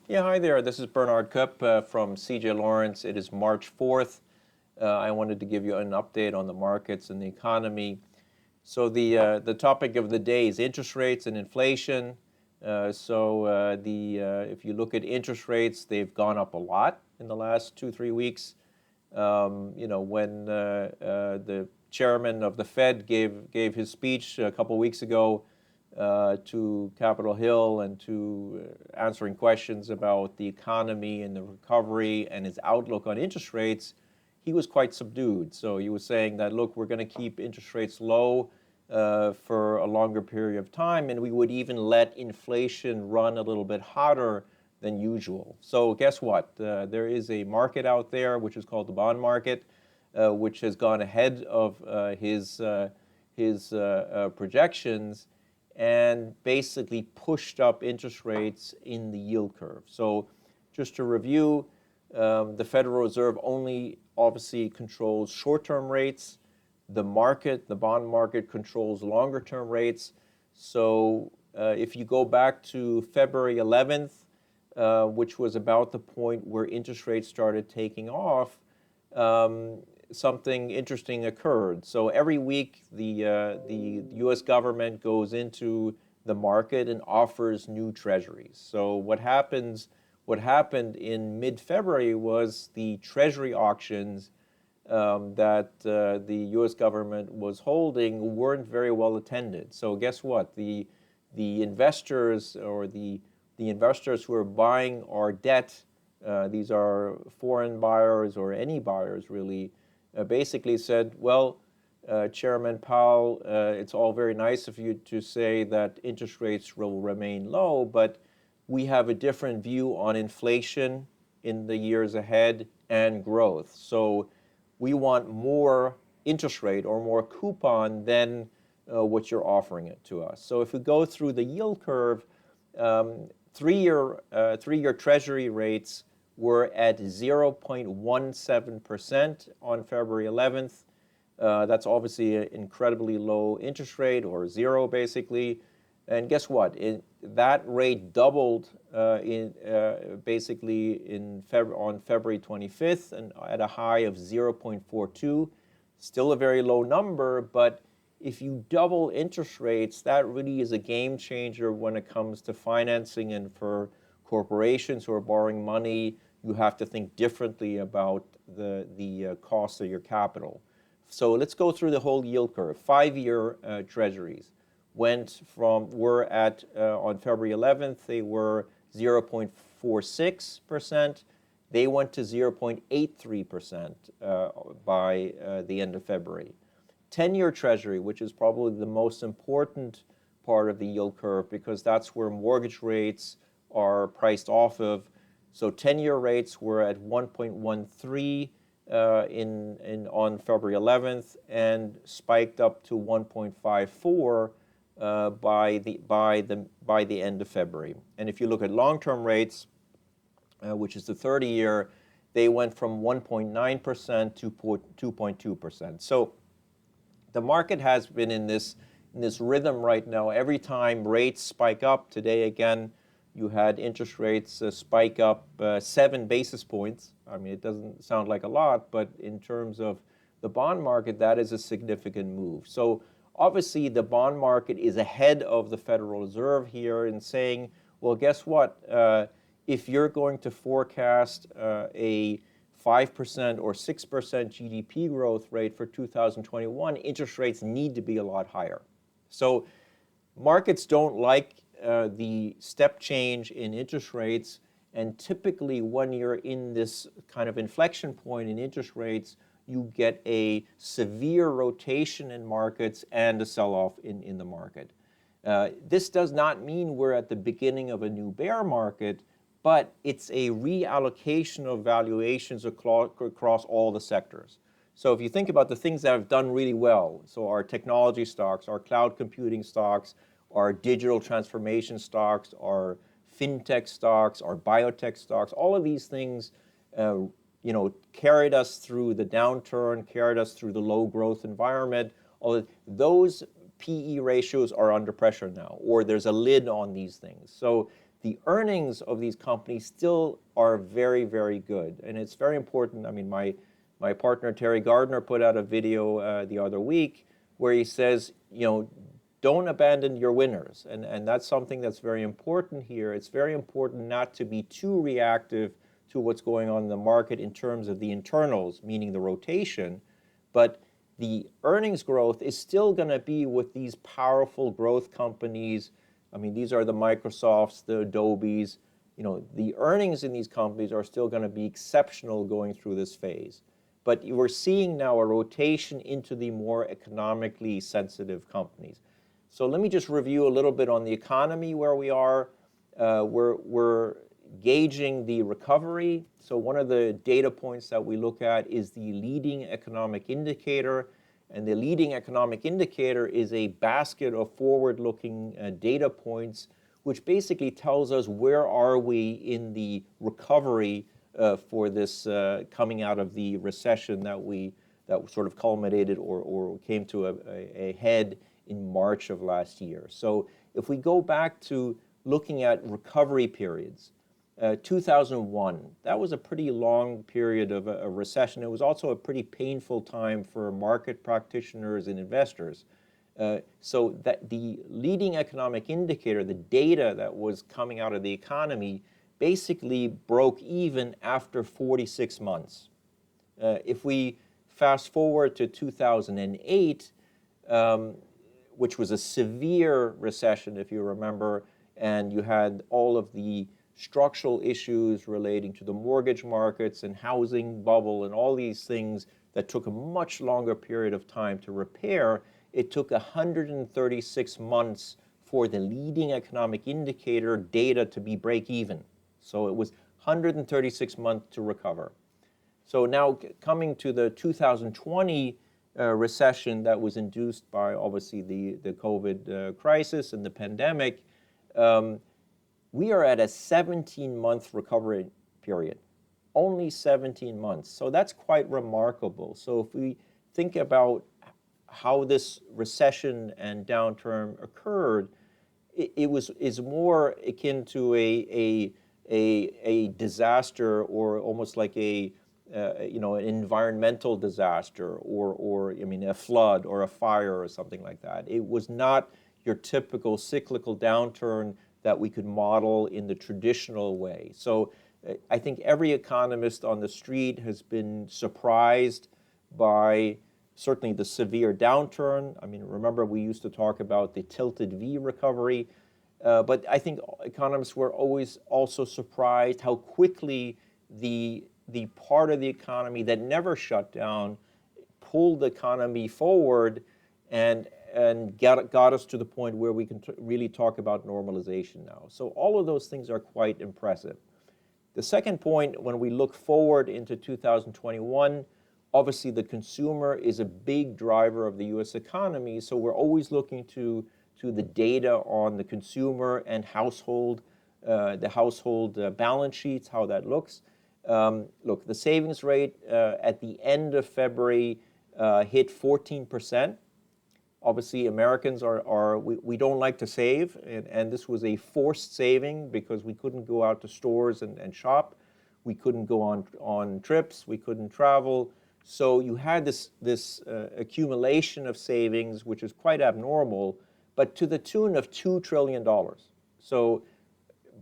Yeah, hi there. This is Bernhard Koepp from CJ Lawrence. It is March 4th. I wanted to give you an update on the markets and the economy. So the topic of the day is interest rates and inflation. If you look at interest rates, they've gone up a lot in the last 2-3 weeks. When the chairman of the Fed gave his speech a couple weeks ago to Capitol Hill and to answering questions about the economy and the recovery and his outlook on interest rates, he was quite subdued. So he was saying that, look, we're going to keep interest rates low for a longer period of time, and we would even let inflation run a little bit hotter than usual. So guess what? There is a market out there, which is called the bond market, which has gone ahead of his projections and basically pushed up interest rates in the yield curve. So just to review, the Federal Reserve only obviously controls short-term rates. The bond market, controls longer-term rates. So if you go back to February 11th, which was about the point where interest rates started taking off, something interesting occurred. So every week, the U.S. government goes into the market and offers new treasuries. So what happened in mid-February was the treasury auctions that the U.S. government was holding weren't very well attended. So guess what? The investors or the investors who are buying our debt, these are foreign buyers or any buyers really, basically said, well, Chairman Powell, it's all very nice of you to say that interest rates will remain low, but we have a different view on inflation in the years ahead and growth. So we want more interest rate or more coupon than what you're offering it to us. So if we go through the yield curve, three-year Treasury rates were at 0.17% on February 11th. That's obviously an incredibly low interest rate, or zero basically. And guess what? That rate doubled on February 25th and at a high of 0.42. Still a very low number, but if you double interest rates, that really is a game changer when it comes to financing. And for corporations who are borrowing money, you have to think differently about the cost of your capital. So let's go through the whole yield curve. 5-year treasuries were at, on February 11th, they were 0.46%. They went to 0.83% by the end of February. 10-year Treasury, which is probably the most important part of the yield curve because that's where mortgage rates are priced off of. So 10-year rates were at 1.13 on February 11th and spiked up to 1.54 by the end of February. And if you look at long-term rates, which is the 30-year, they went from 1.9% to 2.2%. So the market has been in this rhythm right now. Every time rates spike up, today again, you had interest rates spike up 7 basis points. I mean, it doesn't sound like a lot, but in terms of the bond market, that is a significant move. So obviously, the bond market is ahead of the Federal Reserve here in saying, well, guess what? If you're going to forecast a 5% or 6% GDP growth rate for 2021, interest rates need to be a lot higher. So markets don't like the step change in interest rates, and typically when you're in this kind of inflection point in interest rates, you get a severe rotation in markets and a sell-off in the market. This does not mean we're at the beginning of a new bear market, but it's a reallocation of valuations across all the sectors. So if you think about the things that have done really well, so our technology stocks, our cloud computing stocks, our digital transformation stocks, our fintech stocks, our biotech stocks, all of these things carried us through the downturn, carried us through the low growth environment. All of those PE ratios are under pressure now, or there's a lid on these things. So the earnings of these companies still are very, very good. And it's very important. I mean, my partner, Terry Gardner, put out a video the other week where he says, don't abandon your winners. And that's something that's very important here. It's very important not to be too reactive to what's going on in the market in terms of the internals, meaning the rotation, but the earnings growth is still going to be with these powerful growth companies. I mean, these are the Microsofts, the Adobes. The earnings in these companies are still going to be exceptional going through this phase. But we're seeing now a rotation into the more economically sensitive companies. So let me just review a little bit on the economy where we are. We're gauging the recovery. So one of the data points that we look at is the leading economic indicator. And the leading economic indicator is a basket of forward-looking data points, which basically tells us where are we in the recovery for this coming out of the recession that sort of culminated or came to a head in March of last year. So if we go back to looking at recovery periods, 2001, that was a pretty long period of a recession. It was also a pretty painful time for market practitioners and investors. So that the leading economic indicator, the data that was coming out of the economy, basically broke even after 46 months. If we fast forward to 2008, which was a severe recession, if you remember, and you had all of the structural issues relating to the mortgage markets and housing bubble and all these things that took a much longer period of time to repair. It took 136 months for the leading economic indicator data to be break even. So it was 136 months to recover. So now coming to the 2020 recession that was induced by obviously the COVID crisis and the pandemic, we are at a 17-month recovery period, only 17 months. So that's quite remarkable. So if we think about how this recession and downturn occurred, is more akin to a disaster, or almost like an environmental disaster, or a flood or a fire or something like that. It was not your typical cyclical downturn that we could model in the traditional way. So I think every economist on the street has been surprised by certainly the severe downturn. I mean, remember we used to talk about the tilted V recovery, but I think economists were always also surprised how quickly the part of the economy that never shut down pulled the economy forward and got us to the point where we can really talk about normalization now. So all of those things are quite impressive. The second point, when we look forward into 2021, obviously the consumer is a big driver of the U.S. economy, so we're always looking to the data on the consumer and household, the household balance sheets, how that looks. Look, the savings rate at the end of February hit 14%. Obviously, Americans we don't like to save, and this was a forced saving because we couldn't go out to stores and shop. We couldn't go on trips. We couldn't travel. So you had this accumulation of savings, which is quite abnormal, but to the tune of $2 trillion. So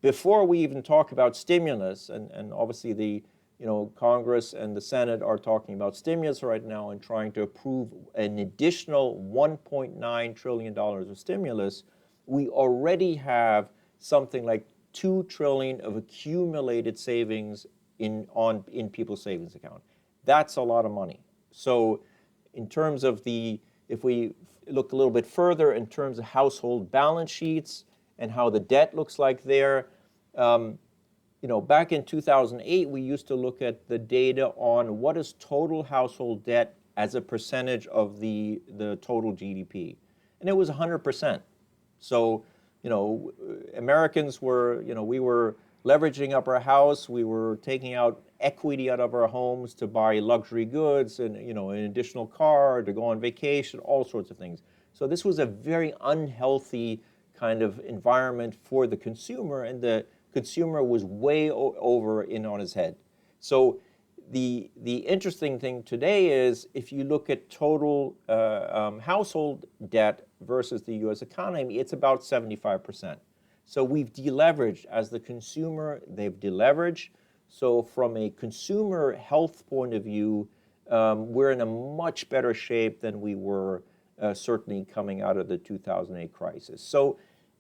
before we even talk about stimulus, and obviously the Congress and the Senate are talking about stimulus right now and trying to approve an additional $1.9 trillion of stimulus, we already have something like $2 trillion of accumulated savings in people's savings account. That's a lot of money. So in terms of if we look a little bit further in terms of household balance sheets and how the debt looks like there, back in 2008, we used to look at the data on what is total household debt as a percentage of the total GDP. And it was 100%. So, Americans were, we were leveraging up our house. We were taking out equity out of our homes to buy luxury goods and, an additional car, to go on vacation, all sorts of things. So this was a very unhealthy kind of environment for the consumer, and the consumer was way over in on his head. So the interesting thing today is if you look at total household debt versus the U.S. economy, it's about 75%. So we've deleveraged as the consumer, they've deleveraged. So from a consumer health point of view, we're in a much better shape than we were certainly coming out of the 2008 crisis. So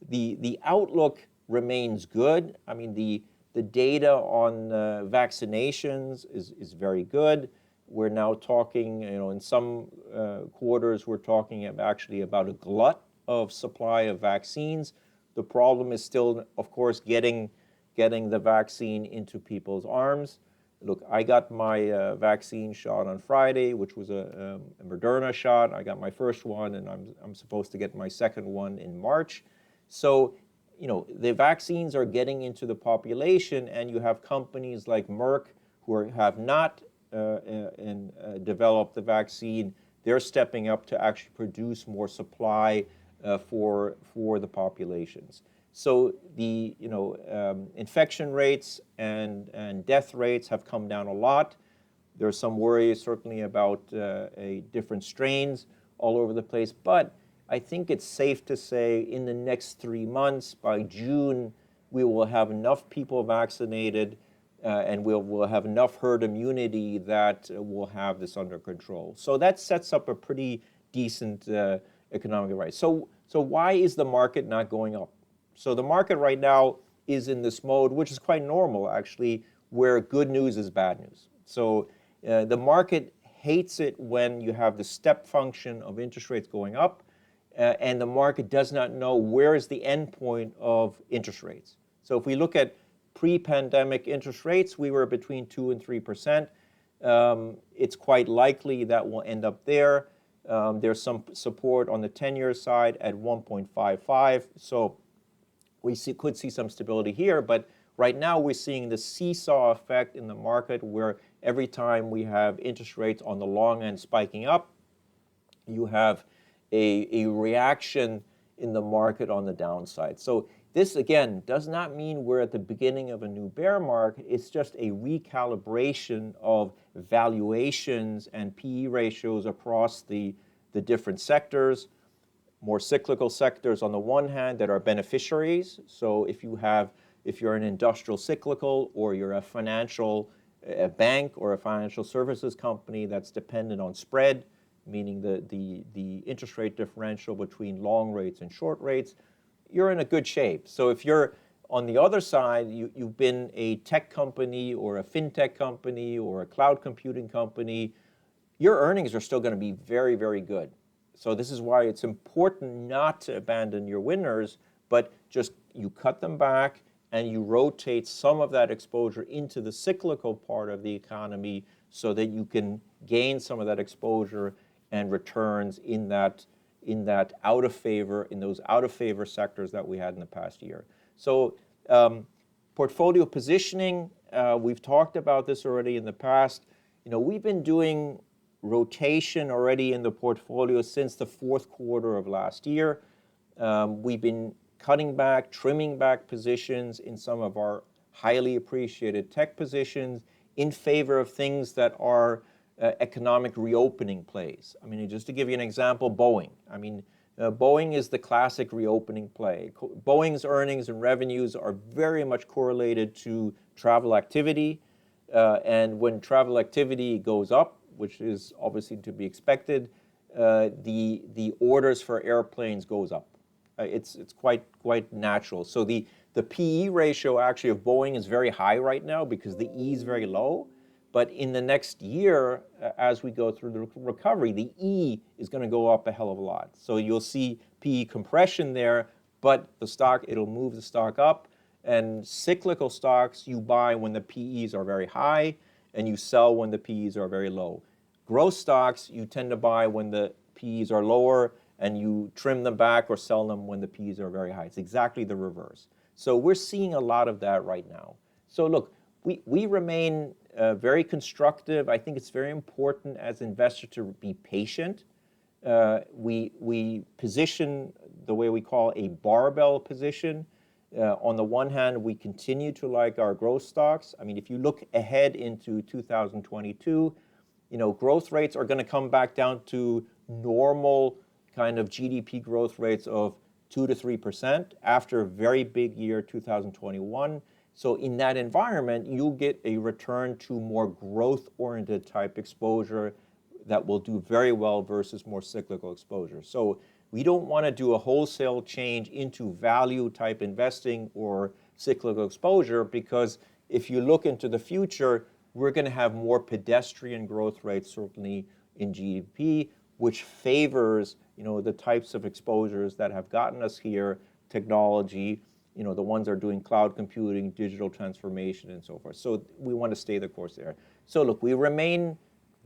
the outlook remains good. I mean, the data on vaccinations is very good. We're now talking, in some quarters, we're talking actually about a glut of supply of vaccines. The problem is still, of course, getting the vaccine into people's arms. Look, I got my vaccine shot on Friday, which was a Moderna shot. I got my first one, and I'm supposed to get my second one in March. So, the vaccines are getting into the population, and you have companies like Merck who have not developed the vaccine. They're stepping up to actually produce more supply for the populations. So the infection rates and death rates have come down a lot. There's some worry certainly about different strains all over the place, but I think it's safe to say in the next 3 months, by June, we will have enough people vaccinated and we'll have enough herd immunity that we'll have this under control. So that sets up a pretty decent economic rise. So why is the market not going up? So the market right now is in this mode, which is quite normal actually, where good news is bad news. So the market hates it when you have the step function of interest rates going up, and the market does not know where is the end point of interest rates. So if we look at pre-pandemic interest rates, we were between 2 and 3%. It's quite likely that we'll end up there. There's some support on the 10-year side at 1.55. So we could see some stability here, but right now we're seeing the seesaw effect in the market where every time we have interest rates on the long end spiking up, you have a reaction in the market on the downside. So this, again, does not mean we're at the beginning of a new bear market. It's just a recalibration of valuations and PE ratios across the different sectors. More cyclical sectors on the one hand that are beneficiaries. So if you're an industrial cyclical, or you're a financial bank or a financial services company that's dependent on spread, meaning the interest rate differential between long rates and short rates, you're in a good shape. So if you're on the other side, you've been a tech company or a fintech company or a cloud computing company, your earnings are still going to be very, very good. So this is why it's important not to abandon your winners, but just you cut them back and you rotate some of that exposure into the cyclical part of the economy so that you can gain some of that exposure and returns in those out of favor sectors that we had in the past year. So portfolio positioning, we've talked about this already in the past. We've been doing rotation already in the portfolio since the fourth quarter of last year. We've been cutting back, trimming back positions in some of our highly appreciated tech positions in favor of things that are economic reopening plays. I mean, just to give you an example, Boeing. I mean, Boeing is the classic reopening play. Boeing's earnings and revenues are very much correlated to travel activity, and when travel activity goes up, which is obviously to be expected, the orders for airplanes goes up. It's quite natural. So the PE ratio actually of Boeing is very high right now because the E is very low. But in the next year, as we go through the recovery, the E is going to go up a hell of a lot. So you'll see PE compression there, but it'll move the stock up. And cyclical stocks you buy when the PEs are very high, and you sell when the PEs are very low. Growth stocks you tend to buy when the PEs are lower, and you trim them back or sell them when the PEs are very high. It's exactly the reverse. So we're seeing a lot of that right now. So look, we remain very constructive. I think it's very important as investors to be patient. We position the way we call a barbell position. On the one hand, we continue to like our growth stocks. I mean, if you look ahead into 2022, growth rates are going to come back down to normal kind of GDP growth rates of 2 to 3% after a very big year, 2021. So in that environment, you'll get a return to more growth-oriented type exposure that will do very well versus more cyclical exposure. So we don't want to do a wholesale change into value type investing or cyclical exposure, because if you look into the future, we're going to have more pedestrian growth rates, certainly in GDP, which favors the types of exposures that have gotten us here, technology, the ones that are doing cloud computing, digital transformation, and so forth. So we want to stay the course there. So look, we remain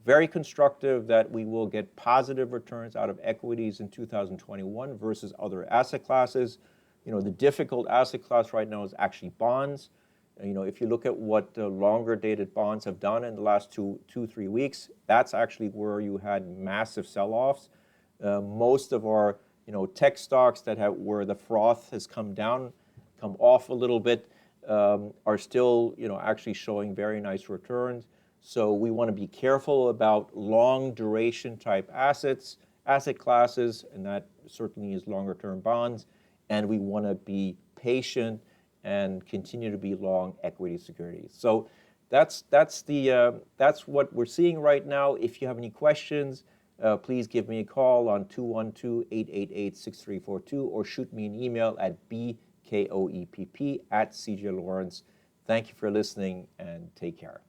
very constructive that we will get positive returns out of equities in 2021 versus other asset classes. The difficult asset class right now is actually bonds. If you look at what longer dated bonds have done in the last 3 weeks, that's actually where you had massive sell-offs. Most of our tech stocks where the froth has come off a little bit, are still actually showing very nice returns. So we want to be careful about long duration type asset classes, and that certainly is longer term bonds. And we want to be patient and continue to be long equity securities. So that's what we're seeing right now. If you have any questions, please give me a call on 212-888-6342 or shoot me an email at bkoepp@cjlawrence. Thank you for listening and take care.